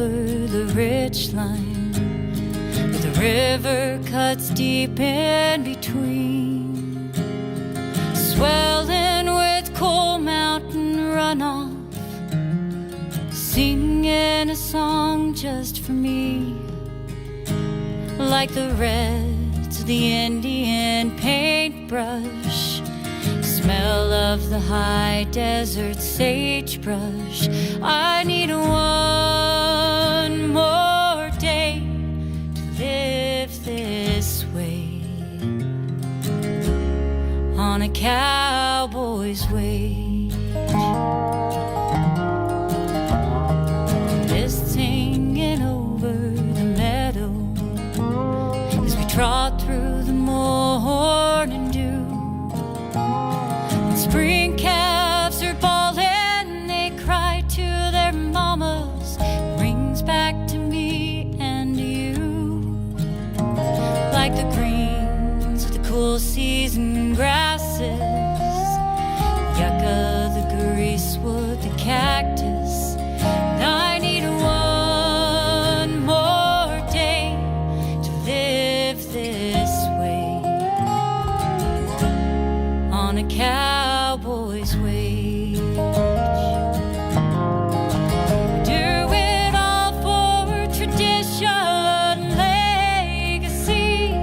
over the ridge line, but the river cuts deep in between, swelling with coal mountain runoff, singing a song just for me, like the reds of the Indian paintbrush, smell of the high desert sagebrush. I need one more day to live this way, on a cowboy's wage. Mist hanging over the meadow as we trot through the morning dew. Spring calves are bawling, they cry to their mamas, rings back to me and you, like the greens of the cool season grasses, yucca, the greasewood, the cactus. And I need one more day to live this way, on a cowboy's wage. Do it all for tradition, legacy,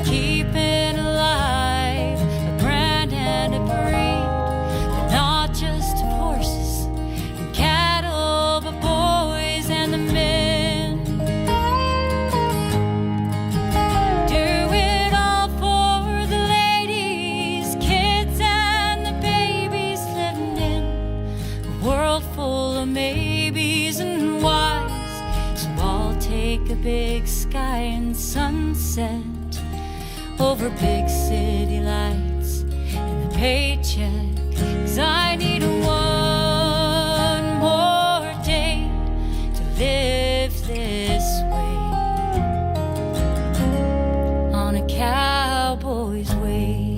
keeping alive a brand and a breed, but not just of horses and cattle, but boys and the men. Do it all for the ladies, kids, and the babies living in a world full of maybes and whys. So I'll take a big sky and sunset over big city lights and the paycheck, 'cause I need one more day to live this way, on a cowboy's wage.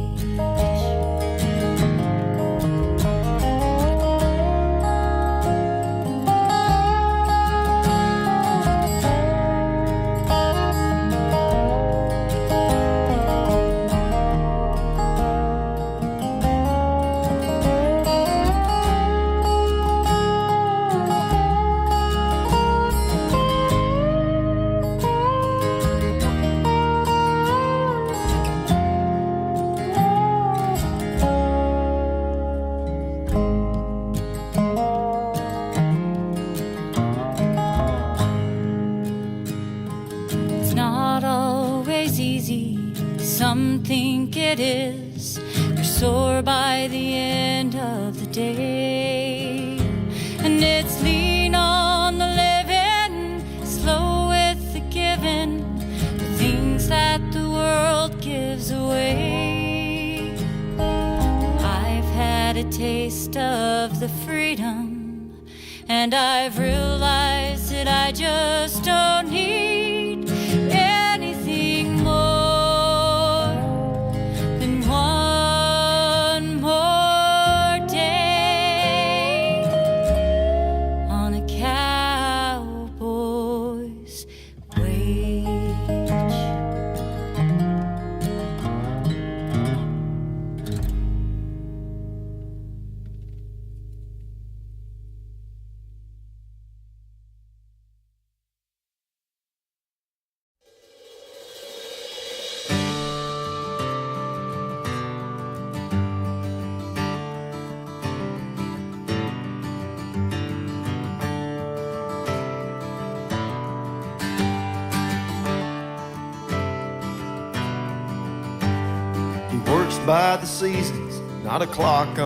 It's not always easy, some think it is. You're sore by the end of the day, and it's lean on the living, slow with the giving, the things that the world gives away. I've had a taste of the freedom, and I've realized that I just don't need anything more than one more day, on a cowboy's wage. He works by the seasons, not a clock